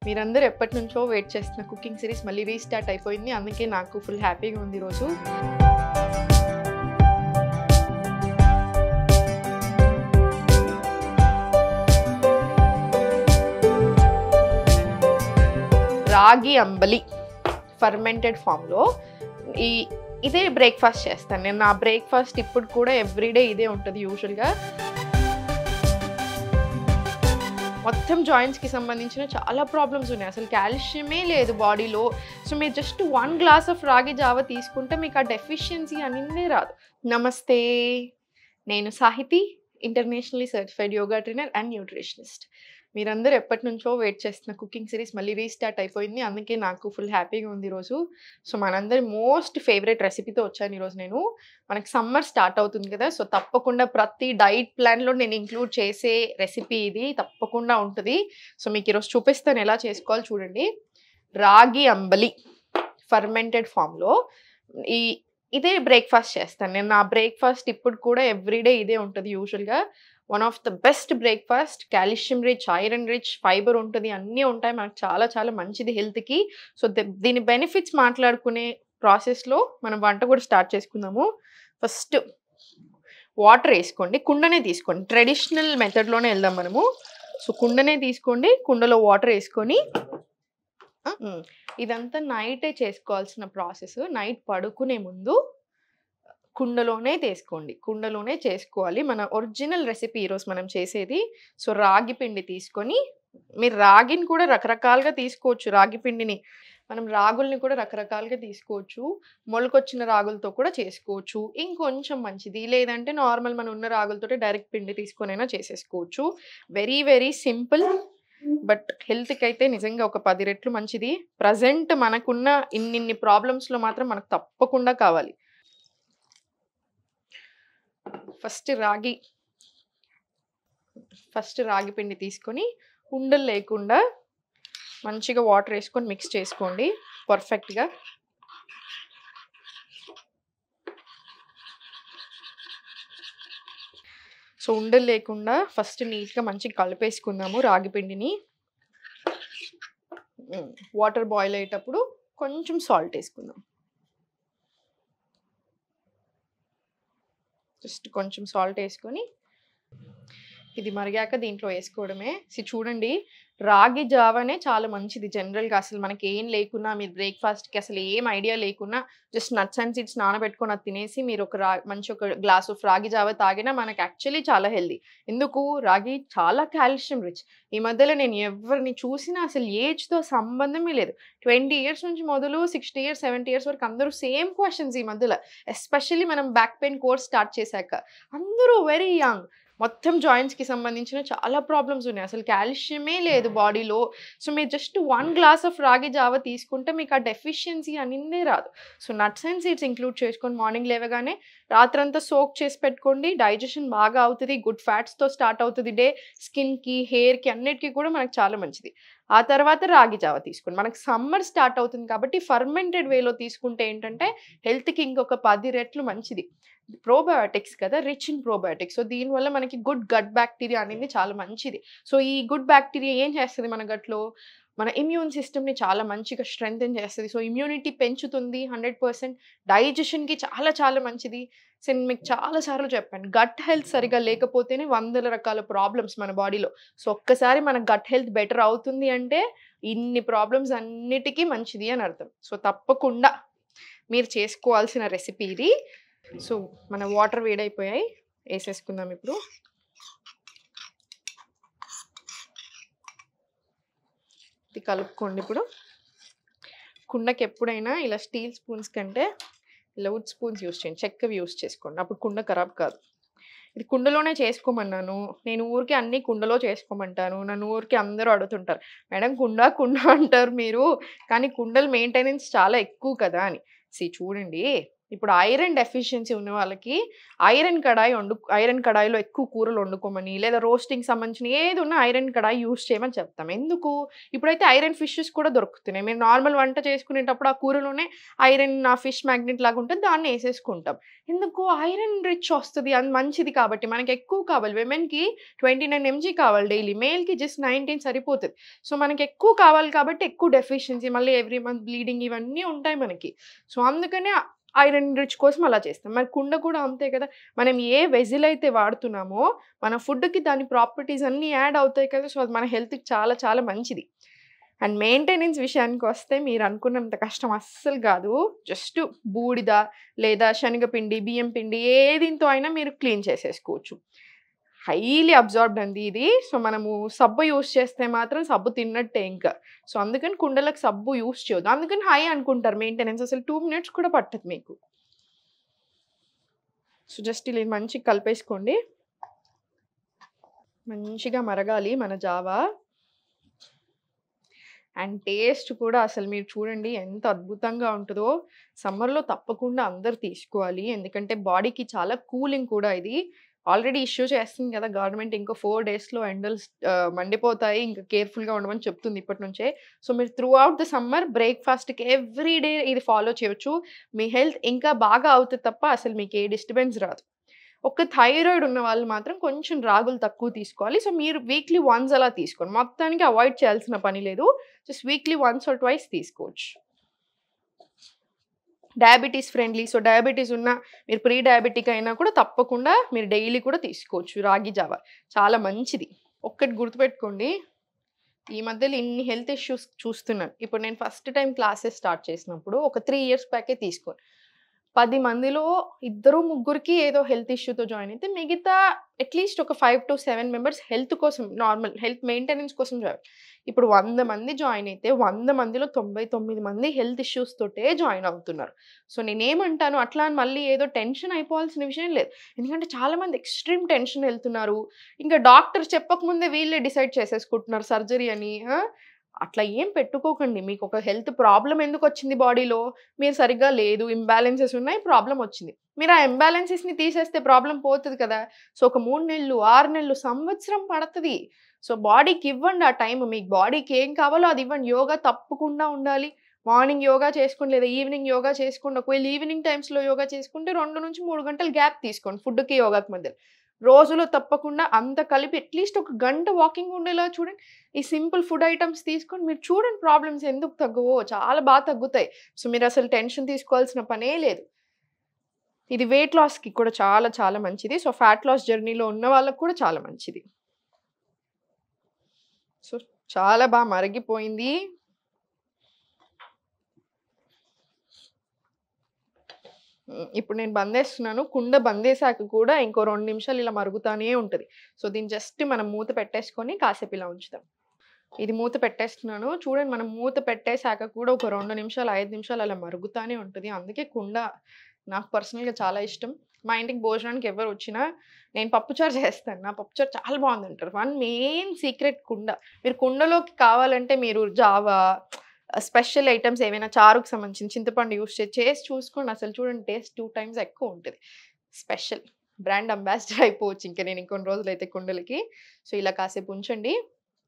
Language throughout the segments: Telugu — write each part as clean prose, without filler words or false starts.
మీరందరూ ఎప్పటినుంచో వెయిట్ చేస్తున్న కుకింగ్ సిరీస్ మళ్ళీ రీస్టార్ట్ అయిపోయింది. అందుకే నాకు ఫుల్ హ్యాపీగా ఉంది ఈరోజు. రాగి అంబలి ఫర్మెంటెడ్ ఫామ్లో ఇదే బ్రేక్ఫాస్ట్ చేస్తాను నేను. నా బ్రేక్ఫాస్ట్ ఇప్పుడు కూడా ఎవ్రీడే ఇదే ఉంటుంది యూజువల్గా. మొత్తం జాయింట్స్కి సంబంధించిన చాలా ప్రాబ్లమ్స్ ఉన్నాయి. అసలు కాల్షియమే లేదు బాడీలో. సో మీరు జస్ట్ 1 గ్లాస్ ఆఫ్ రాగి జావ తీసుకుంటే మీకు ఆ డెఫిషియన్సీ అనేది రాదు. నమస్తే, నేను Sahithi, internationally certified yoga trainer and nutritionist. మీరందరూ ఎప్పటినుంచో వెయిట్ చేస్తున్న కుకింగ్ సిరీస్ మళ్ళీ రీస్టార్ట్ అయిపోయింది. అందుకే నాకు ఫుల్ హ్యాపీగా ఉంది ఈరోజు. సో మనందరి మోస్ట్ ఫేవరెట్ రెసిపీతో వచ్చాను ఈరోజు నేను. మనకి సమ్మర్ స్టార్ట్ అవుతుంది కదా, సో తప్పకుండా ప్రతి డైట్ ప్లాన్లో నేను ఇంక్లూడ్ చేసే రెసిపీ ఇది తప్పకుండా ఉంటుంది. సో మీకు ఈరోజు చూపిస్తాను ఎలా చేసుకోవాలి. చూడండి, రాగి అంబలి ఫర్మెంటెడ్ ఫామ్లో ఇదే బ్రేక్ఫాస్ట్ చేస్తాను నేను. నా బ్రేక్ఫాస్ట్ ఇప్పుడు కూడా ఎవ్రీడే ఇదే ఉంటుంది యూజువల్గా. One of the best breakfast, calcium rich, iron rich, fibre ఉంటుంది, అన్నీ ఉంటాయి. మనకు చాలా చాలా మంచిది హెల్త్కి. సో దీని బెనిఫిట్స్ మాట్లాడుకునే ప్రాసెస్లో మనం వంట కూడా స్టార్ట్ చేసుకుందాము. ఫస్ట్ వాటర్ వేసుకోండి, కుండనే తీసుకోండి. ట్రెడిషనల్ మెథడ్లోనే వెళ్దాం మనము. సో కుండనే తీసుకోండి, కుండలో వాటర్ వేసుకొని ఇదంతా నైటే చేసుకోవాల్సిన ప్రాసెస్. నైట్ పడుకునే ముందు కుండలోనే తీసుకోండి, కుండలోనే చేసుకోవాలి. మన ఒరిజినల్ రెసిపీ ఈరోజు మనం చేసేది. సో రాగి పిండి తీసుకొని, మీరు రాగిని కూడా రకరకాలుగా తీసుకోవచ్చు. రాగి పిండిని మనం రాగుల్ని కూడా రకరకాలుగా తీసుకోవచ్చు. మొలకొచ్చిన రాగులతో కూడా చేసుకోవచ్చు, ఇంకొంచెం మంచిది. లేదంటే నార్మల్ మన ఉన్న రాగులతో డైరెక్ట్ పిండి తీసుకొనైనా చేసేసుకోవచ్చు. వెరీ వెరీ సింపుల్, బట్ హెల్త్కి అయితే నిజంగా ఒక 10 రెట్లు మంచిది. ప్రజెంట్ మనకున్న ఇన్ని ప్రాబ్లమ్స్లో మాత్రం మనకు తప్పకుండా కావాలి. ఫస్ట్ రాగి పిండి తీసుకొని ఉండలు లేకుండా మంచిగా వాటర్ వేసుకొని మిక్స్ చేసుకోండి పర్ఫెక్ట్గా. సో ఉండలు లేకుండా ఫస్ట్ నీట్గా మంచిగా కలిపేసుకుందాము రాగి పిండిని. వాటర్ బాయిల్ అయ్యేటప్పుడు కొంచెం సాల్ట్ వేసుకుందాం. జస్ట్ కొంచెం సాల్ట్ వేసుకొని ఇది మరిగాక దీంట్లో వేసుకోవడమే. చూడండి, రాగి జావనే చాలా మంచిది జనరల్గా. అసలు మనకి ఏం లేకున్నా, మీరు బ్రేక్ఫాస్ట్కి అసలు ఏం ఐడియా లేకున్నా జస్ట్ నట్స్ అండ్ సీడ్స్ నానబెట్టుకొని అది తినేసి మీరు మంచి ఒక గ్లాస్ ఆఫ్ రాగి జావ తాగినా మనకి యాక్చువల్లీ చాలా హెల్దీ. ఎందుకు? రాగి చాలా కాల్షియం రిచ్. ఈ మధ్యలో నేను ఎవరిని చూసినా అసలు ఏజ్తో సంబంధమే లేదు. 20 ఇయర్స్ నుంచి మొదలు 60 ఇయర్స్ 70 ఇయర్స్ వరకు అందరూ సేమ్ క్వశ్చన్స్ ఈ మధ్యలో. ఎస్పెషల్లీ మనం బ్యాక్ పెయిన్ కోర్స్ స్టార్ట్ చేశాక అందరూ వెరీ యంగ్. మొత్తం జాయింట్స్కి సంబంధించిన చాలా ప్రాబ్లమ్స్ ఉన్నాయి. అసలు కాల్షియమే లేదు బాడీలో. సో మీరు జస్ట్ 1 గ్లాస్ ఆఫ్ రాగి జావ తీసుకుంటే మీకు ఆ డెఫిషియన్సీ అనేది రాదు. So nuts and seeds include చేసుకొని మార్నింగ్ లేవగానే రాత్రంతా సోక్ చేసి పెట్టుకోండి. డైజెషన్ బాగా అవుతుంది, గుడ్ ఫ్యాట్స్తో స్టార్ట్ అవుతుంది డే. స్కిన్కి, హెయిర్కి అన్నిటికీ కూడా మనకు చాలా మంచిది. ఆ తర్వాత రాగి జావ తీసుకోండి. మనకు సమ్మర్ స్టార్ట్ అవుతుంది కాబట్టి ఫర్మెంటెడ్ వేలో తీసుకుంటే ఏంటంటే హెల్త్కి ఇంకొక 10 రెట్లు మంచిది. ప్రోబయోటిక్స్ కదా, రిచ్ ఇన్ ప్రోబయోటిక్స్. సో దీనివల్ల మనకి గుడ్ గట్ బ్యాక్టీరియా అనేది చాలా మంచిది. సో ఈ గుడ్ బ్యాక్టీరియా ఏం చేస్తుంది మన గట్లో? మన ఇమ్యూన్ సిస్టమ్ని చాలా మంచిగా స్ట్రెంగ్తెన్ చేస్తుంది. సో ఇమ్యూనిటీ పెంచుతుంది 100%. డైజెషన్కి చాలా చాలా మంచిది. సో నేను మీకు చాలాసార్లు చెప్పాను, గట్ హెల్త్ సరిగా లేకపోతేనే 100 రకాల ప్రాబ్లమ్స్ మన బాడీలో. సో ఒక్కసారి మన గట్ హెల్త్ బెటర్ అవుతుంది అంటే ఇన్ని ప్రాబ్లమ్స్ అన్నిటికీ మంచిది అని అర్థం. సో తప్పకుండా మీరు చేసుకోవాల్సిన రెసిపీ ఇది. సో మన వాటర్ వేడైపోయాయి, వేసేసుకుందాం ఇప్పుడు. ఇది కలుపుకోండి. ఇప్పుడు కుండకి ఎప్పుడైనా ఇలా స్టీల్ స్పూన్స్ కంటే ఇలా వుడ్ స్పూన్స్ యూస్ చేయండి, చెక్కవి యూస్ చేసుకోండి. అప్పుడు కుండ ఖరాబ్ కాదు. ఇది కుండలోనే చేసుకోమన్నాను నేను. ఊరికి అన్నీ కుండలో చేసుకోమంటాను. నన్ను ఊరికి అందరూ అడుగుతుంటారు, మేడం కుండ అంటారు మీరు, కానీ కుండలు మెయింటెనెన్స్ చాలా ఎక్కువ కదా అని. చూడండి, ఇప్పుడు ఐరన్ డెఫిషియన్సీ ఉన్న వాళ్ళకి ఐరన్ కడాయిలో ఎక్కువ కూరలు వండుకోమని, లేదా రోస్టింగ్ సంబంధించిన ఏది ఉన్నా ఐరన్ కడాయి యూజ్ చేయమని చెప్తాం. ఎందుకు? ఇప్పుడైతే ఐరన్ ఫిషెస్ కూడా దొరుకుతున్నాయి. మీరు నార్మల్ వంట చేసుకునేటప్పుడు ఆ కూరలోనే ఐరన్ ఫిష్ మ్యాగ్నెట్ లాగా ఉంటుంది. దాన్ని ఏసేసుకుంటాం. ఎందుకు? ఐరన్ రిచ్ వస్తది. అది మంచిది కాబట్టి. మనకి ఎక్కువ కావాలి. విమెన్‌కి 29 ఎంజీ కావాలి డైలీ. మేల్‌కి జస్ట్ 19 సరిపోతది. సో, మనకి ఎక్కువ కావాలి కాబట్టి ఎక్కువ డెఫిషియన్సీ మళ్ళీ ఎవ్రీ మంత్ బ్లీడింగ్ ఇవన్నీ ఉంటాయి మనకి. సో, అందుకనే ఐరన్ రిచ్ కోసం అలా చేస్తాం. మరి కుండ కూడా అంతే కదా! మనం ఏ వెజిల్ అయితే వాడుతున్నామో మన ఫుడ్‌కి దాని ప్రాపర్టీస్ అన్నీ యాడ్ అవుతాయి కదా! సో, అది మన హెల్త్‌కి చాలా చాలా మంచిది. అండ్ మెయింటెనెన్స్ విషయానికొస్తే మీరు అనుకున్నంత కష్టం అస్సలు గాదు. జస్ట్ బూడిద లేదా శనగపిండి, బియ్యం పిండి ఏ దీంతో అయినా మీరు క్లీన్ చేసేసుకోవచ్చు. హైలీ అబ్జార్బ్డ్ అండి ఇది. సో, మనము సబ్బు యూజ్ చేస్తే మాత్రం సబ్బు తిన్నట్టే ఇంకా. సో, అందుకని కుండలకు సబ్బు యూజ్ చేయొద్దు. అందుకని హై అనుకుంటారు మెయింటెనెన్స్. అసలు 2 మినిట్స్ కూడా పట్టదు మీకు. సో, జస్ట్ ఇలా మంచిగా కలిపేసుకోండి. మంచిగా మరగాలి మన జావా. అండ్ టేస్ట్ కూడా అసలు మీరు చూడండి ఎంత అద్భుతంగా ఉంటదో. సమ్మర్‌లో తప్పకుండా అందరూ తీసుకోవాలి. ఎందుకంటే బాడీకి చాలా కూలింగ్ కూడా ఇది. ఆల్రెడీ ఇష్యూ చేస్తుంది కదా గవర్నమెంట్. ఇంకో 4 డేస్‌లో ఎండలు మండిపోతాయి. ఇంకా కేర్‌ఫుల్‌గా ఉండమని చెప్తుంది ఇప్పటి నుంచే. సో, మీరు త్రూ ఔట్ ద సమ్మర్ బ్రేక్‌ఫాస్ట్‌కి ఎవ్రీ డే ఇది ఫాలో చేయొచ్చు. మీ హెల్త్ ఇంకా బాగా అవుతది తప్ప అసలు మీకు ఏ డిస్టర్బెన్స్ రాదు. ఒక థైరాయిడ్ ఉన్న వాళ్ళు మాత్రం కొంచెం రాగులు తక్కువ తీసుకోవాలి. సో, మీరు వీక్లీ వన్స్ అలా తీసుకోండి. మొత్తానికి అవాయిడ్ చేయాల్సిన పని లేదు. Just weekly once or twice తీసుకోవచ్చు. Diabetes friendly. సో, డయాబెటిస్ ఉన్న మీరు ప్రీ డయాబెటిక్ అయినా కూడా తప్పకుండా మీరు డైలీ కూడా తీసుకోవచ్చు రాగి జావ. చాలా మంచిది. ఒక్కటి గుర్తుపెట్టుకోండి. ఈ మధ్యలో ఇన్ని హెల్త్ ఇష్యూస్ చూస్తున్నాను. ఇప్పుడు నేను ఫస్ట్ టైమ్ క్లాసెస్ స్టార్ట్ చేసినప్పుడు ఒక 3 ఇయర్స్ బ్యాకే తీసుకోను. 10 మందిలో ఇద్దరు, ముగ్గురికి ఏదో హెల్త్ ఇష్యూతో జాయిన్ అయితే మిగతా అట్‌లీస్ట్ ఒక 5-7 మెంబర్స్ హెల్త్ కోసం నార్మల్ హెల్త్ మెయింటెనెన్స్ కోసం జాయిన్. ఇప్పుడు 100 మంది జాయిన్ అయితే 100 మందిలో 99 మంది హెల్త్ ఇష్యూస్ తోటే జాయిన్ అవుతున్నారు. సో, నేనేమంటాను అట్లా అని మళ్ళీ ఏదో టెన్షన్ అయిపోవాల్సిన విషయం లేదు. ఎందుకంటే చాలామంది ఎక్స్‌ట్రీమ్ టెన్షన్ ఎళ్తున్నారు. ఇంకా డాక్టర్ చెప్పకముందే వీళ్ళే డిసైడ్ చేసేసుకుంటున్నారు సర్జరీ అని. అట్లా ఏం పెట్టుకోకండి. మీకొక హెల్త్ ప్రాబ్లమ్ ఎందుకొచ్చింది బాడీలో? మీరు సరిగ్గా లేదు, ఇంబాలెన్సెస్ ఉన్నాయి, ప్రాబ్లమ్ వచ్చింది. మీరు ఆ ఇంబాలెన్సెస్‌ని తీసేస్తే ప్రాబ్లమ్ పోతది కదా! సో, ఒక 3 నెలలు, 6 నెలలు, సంవత్సరం పడతది. సో, బాడీకి ఇవ్వండి ఆ టైమ్. మీకు బాడీకి ఏం కావాలో అది ఇవ్వండి. యోగా తప్పకుండా ఉండాలి. మార్నింగ్ యోగా చేసుకోండి లేదా ఈవినింగ్ యోగా చేసుకోండి. ఒకవేళ ఈవినింగ్ టైమ్స్‌లో యోగా చేసుకుంటే 2-3 గంటలు గ్యాప్ తీసుకోండి ఫుడ్‌కి, యోగాకి మధ్యలో. రోజులో తప్పకుండా అంత కలిపి అట్‌లీస్ట్ ఒక గంట వాకింగ్ ఉండేలా చూడండి. ఈ సింపుల్ ఫుడ్ ఐటెమ్స్ తీసుకొని మీరు చూడండి ప్రాబ్లమ్స్ ఎందుకు తగ్గవో చాలా తగ్గుతాయి. సో, మీరసలు టెన్షన్ తీసుకోవాల్సిన పనే లేదు. ఇది వెయిట్ లాస్‌కి కూడా చాలా చాలా మంచిది. సో, ఫ్యాట్ లాస్ జర్నీలో ఉన్న వాళ్ళకి కూడా చాలా మంచిది. సో, చాలా మరిగిపోయింది. ఇప్పుడు నేను బందేస్తున్నాను. కుండ బందేశాక కూడా ఇంకో 2 నిమిషాలు ఇలా మరుగుతానే ఉంటది. సో, దీన్ని జస్ట్ మనం మూత పెట్టేసుకొని కాసేపు ఇలా ఉంచుదాం. ఇది మూత పెట్టేస్తున్నాను. చూడండి మనం మూత పెట్టేసాక కూడా ఒక 2 నిమిషాలు, 5 నిమిషాలు అలా మరుగుతానే ఉంటది. అందుకే కుండ నాకు పర్సనల్‌గా చాలా ఇష్టం. మా ఇంటికి భోజనానికి ఎవరు వచ్చినా నేను పప్పుచారు చేస్తాను. నా పప్పుచారు చాలా బాగుందంటారు. వన్ మెయిన్ సీక్రెట్ కుండ. మీరు కుండలోకి కావాలంటే మీరు జావా, స్పెషల్ ఐటెమ్స్ ఏవైనా చారుకు సంబంధించిన చింతపండు యూజ్ చేసి చూసుకోండి. అసలు చూడండి టేస్ట్ 2 టైమ్స్ ఎక్కువ ఉంటది. స్పెషల్ బ్రాండ్ అంబాసిడర్ అయిపోవచ్చు ఇంక నేను ఇంకొన్ని రోజులైతే కుండలకి. సో, ఇలా కాసేపు ఉంచండి.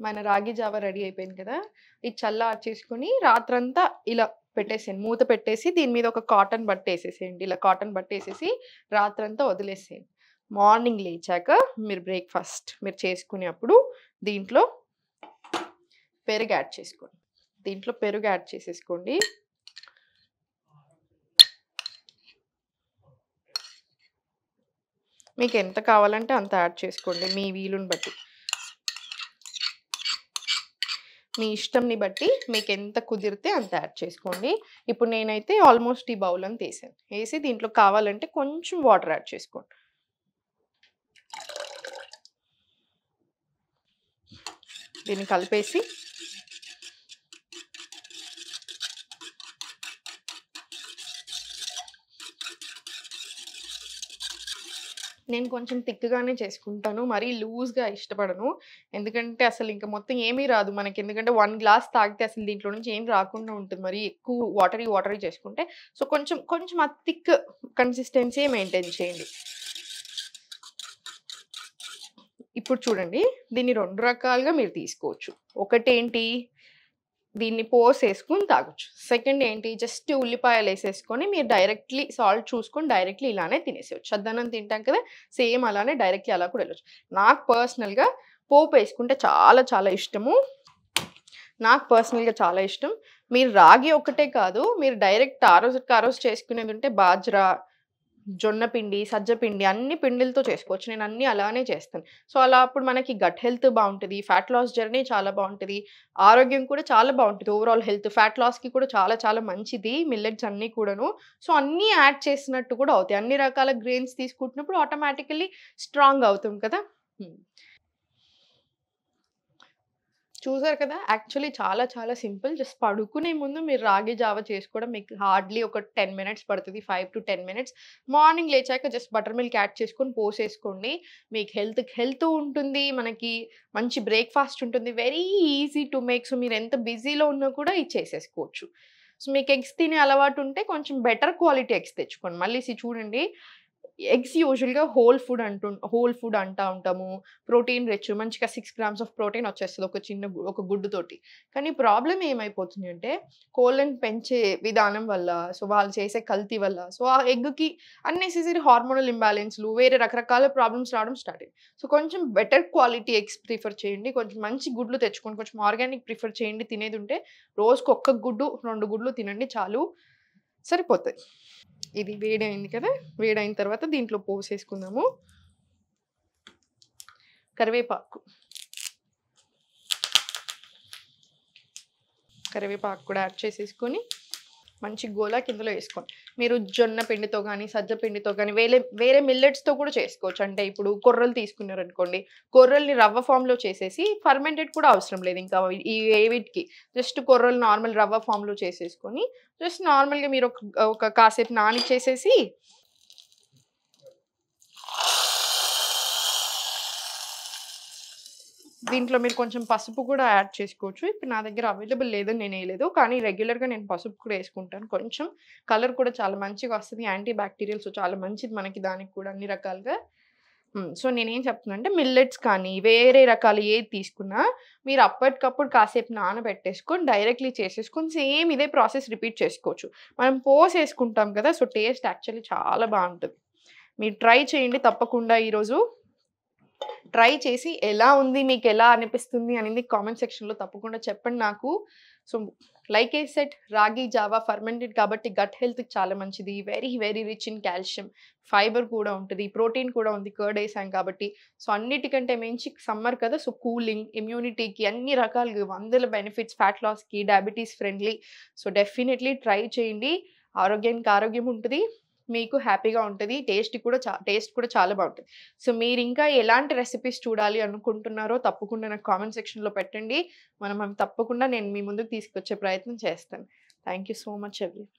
మన రాగి జావ రెడీ అయిపోయింది కదా! ఇది చల్లార్చేసుకొని రాత్రంతా ఇలా పెట్టేసేయండి. మూత పెట్టేసి దీని మీద ఒక కాటన్ బట్ట ఏసేసేయండి. ఇలా కాటన్ బట్ట ఏసేసి రాత్రంతా వదిలేసేయండి. మార్నింగ్ లేచాక మీరు బ్రేక్‌ఫాస్ట్ మీరు చేసుకునేప్పుడు దీంట్లో పెరుగు యాడ్ చేసుకోండి. దీంట్లో పెరుగు యాడ్ చేసేసుకోండి. మీకు ఎంత కావాలంటే అంత యాడ్ చేసుకోండి మీ వీలుని బట్టి. మీ ఇష్టంని బట్టి మీకెంత కుదిరితే అంత యాడ్ చేసుకోండి. ఇప్పుడు నేనైతే ఆల్మోస్ట్ ఈ బౌల్ అంతా ఏసాను. ఏసి దీంట్లో కావాలంటే కొంచెం వాటర్ యాడ్ చేసుకోండి. దీన్ని కలిపేసి నేను కొంచెం థిక్‌గానే చేసుకుంటాను. మరీ లూజ్‌గా ఇష్టపడను. ఎందుకంటే అసలు ఇంక మొత్తం ఏమీ రాదు మనకి. ఎందుకంటే 1 గ్లాస్ తాగితే అసలు దీంట్లో నుంచి ఏం రాకుండా ఉంటుంది. మరీ ఎక్కువ వాటరీ చేసుకుంటే. సో, కొంచెం ఆ థిక్ కన్సిస్టెన్సీ మెయింటైన్ చేయండి. ఇప్పుడు చూడండి, దీన్ని 2 రకాలుగా మీరు తీసుకోవచ్చు. ఒకటేంటి, దీన్ని పోసేసుకొని తాగొచ్చు. సెకండ్ ఏంటి, జస్ట్ ఉల్లిపాయలేసేసుకొని మీరు డైరెక్ట్‌లీ సాల్ట్ చూసుకొని డైరెక్ట్‌లీ ఇలానే తినేసేయొచ్చు. చద్దన్నం తింటాం కదా! సేమ్ అలానే డైరెక్ట్‌లీ అలా కూడా వెళ్ళొచ్చు. నాకు పర్సనల్‌గా పోపేసుకుంటే చాలా చాలా ఇష్టము. నాకు పర్సనల్‌గా చాలా ఇష్టం. మీరు రాగి ఒక్కటే కాదు, మీరు డైరెక్ట్ ఆ రోజుకి ఆ రోజు చేసుకునేదుంటే బాజ్రా, జొన్న పిండి, సజ్జ పిండి అన్ని పిండిలతో చేసుకోవచ్చు. నేను అన్నీ అలానే చేస్తాను. సో, అలా అప్పుడు మనకి గట్ హెల్త్ బావుంటది. ఫ్యాట్ లాస్ జర్నీ చాలా బావుంటది. ఆరోగ్యం కూడా చాలా బావుంటది. ఓవరాల్ హెల్త్ ఫ్యాట్ లాస్‌కి కూడా చాలా చాలా మంచిది మిల్లెట్స్ అన్నీ కూడాను. సో, అన్నీ యాడ్ చేసినట్టు కూడా అవుతాయి. అన్ని రకాల గ్రెయిన్స్ తీసుకుంటున్నప్పుడు ఆటోమేటికల్లీ స్ట్రాంగ్ అవుతాం కదా! హ్మ్. చూసారు కదా! యాక్చువల్లీ చాలా చాలా సింపుల్. జస్ట్ పడుకునే ముందు మీరు రాగి జావ చేసుకోవడం మీకు హార్డ్‌లీ ఒక 10 మినిట్స్ పడతది. 5-10 మినిట్స్. మార్నింగ్ లేచాక జస్ట్ బటర్ మిల్క్ యాడ్ చేసుకొని పోసేసుకోండి. మీకు హెల్త్ ఉంటుంది. మనకి మంచి బ్రేక్‌ఫాస్ట్ ఉంటుంది. Very easy to make. So, మీరు ఎంత బిజీలో ఉన్నా కూడా ఇది చేసేసుకోవచ్చు. సో, మీకు ఎగ్స్ తినే అలవాటు ఉంటే కొంచెం బెటర్ క్వాలిటీ ఎగ్స్ తెచ్చుకోండి. మళ్ళీ చూడండి, ఎగ్స్ యూజువల్‌గా హోల్ ఫుడ్ అంటా ఉంటాము. ప్రోటీన్ రిచ్ మంచిగా 6 గ్రామ్స్ ఆఫ్ ప్రోటీన్ వచ్చేస్తది ఒక గుడ్డు తోటి. కానీ ప్రాబ్లమ్ ఏమైపోతుంది అంటే కోళ్ళని పెంచే విధానం వల్ల, సో వాళ్ళు చేసే కల్తీ వల్ల, సో ఆ ఎగ్‌కి అన్నెసెసరీ హార్మోనల్ ఇంబాలెన్స్‌లు వేరే రకరకాల ప్రాబ్లమ్స్ రావడం స్టార్ట్ అయ్యాయి. సో కొంచెం బెటర్ క్వాలిటీ ఎగ్స్ ప్రిఫర్ చేయండి. కొంచెం మంచి గుడ్లు తెచ్చుకోండి. కొంచెం ఆర్గానిక్ ప్రిఫర్ చేయండి తినేదుంటే. రోజుకి ఒక్క గుడ్డు, 2 గుడ్లు తినండి చాలు. సరిపోతది. ఇది వేడయింది కదా! వేడయిన తర్వాత దీంట్లో పోసేసుకుందాము. కరివేపాకు. కరివేపాకు కూడా యాడ్ చేసేసుకొని మంచి గోలాకి ఇందులో ఏసుకోండి. మీరు జొన్న పిండితో గానీ, సజ్జ పిండితో గానీ వేరే మిల్లెట్స్‌తో కూడా చేసుకోవచ్చు. అంటే ఇప్పుడు కొర్రలు తీసుకున్నారనుకోండి, కొర్రల్ని రవ్వ ఫార్మ్‌లో చేసేసి ఫర్మెంటెడ్ కూడా అవసరం లేదు ఇంకా ఈ వీటికి. జస్ట్ కొర్రలు నార్మల్ రవ్వ ఫార్మ్‌లో చేసేసుకొని, జస్ట్ నార్మల్‌గా మీరు ఒక కాసేపు నానిచ్చేసేసి దీంట్లో మీరు కొంచెం పసుపు కూడా యాడ్ చేసుకోవచ్చు. ఇప్పుడు నా దగ్గర అవైలబుల్ లేదని నేనేయలేదు. కానీ రెగ్యులర్‌గా నేను పసుపు కూడా యేసుకుంటాను. కొంచెం కలర్ కూడా చాలా మంచిగా వస్తది. యాంటీ బ్యాక్టీరియల్ సో, చాలా మంచిది మనకి దానికి కూడా అన్ని రకాలుగా. సో, నేనేం చెప్తున్నానంటే మిల్లెట్స్ కానీ, వేరే రకాలు ఏది తీసుకున్నా మీరు అప్పటికప్పుడు కాసేపు నానబెట్టేసుకొని డైరెక్ట్‌లీ చేసేసుకొని సేమ్ ఇదే ప్రాసెస్ రిపీట్ చేసుకోవచ్చు. మనం పోసేసుకుంటాం కదా! సో, టేస్ట్ యాక్చువల్లీ చాలా బావుంటది. మీరు ట్రై చేయండి తప్పకుండా ఈరోజు. ట్రై చేసి ఎలా ఉంది? మీకెలా అనిపిస్తుంది? అనేది కామెంట్ సెక్షన్‌లో తప్పకుండా చెప్పండి నాకు. సో, లైక్ ఐ సెడ్ రాగి జావా ఫర్మెంటెడ్ కాబట్టి గట్ హెల్త్‌కి చాలా మంచిది. Very rich in calcium. Fibre కూడా ఉంటది. ప్రోటీన్ కూడా ఉంది. కర్డ్ ఏసాం కాబట్టి. సో, అన్నిటికంటే మించి సమ్మర్ కదా! సో, కూలింగ్, ఇమ్యూనిటీకి అన్ని రకాలుగా వందల బెనిఫిట్స్ ఫ్యాట్ లాస్‌కి, diabetes friendly. So, definitely try చేయండి. ఆరోగ్యానికి ఆరోగ్యం ఉంటది. మీకు హ్యాపీగా ఉంటది. టేస్ట్ కూడా చాలా బావుంటది. సో, మీరింకా ఎలాంటి రెసిపీస్ చూడాలి అనుకుంటున్నారో తప్పకుండా నాకు కామెంట్ సెక్షన్‌లో పెట్టండి. మనం అవి తప్పకుండా నేను మీ ముందుకు తీసుకొచ్చే ప్రయత్నం చేస్తాను. Thank you so much everyone.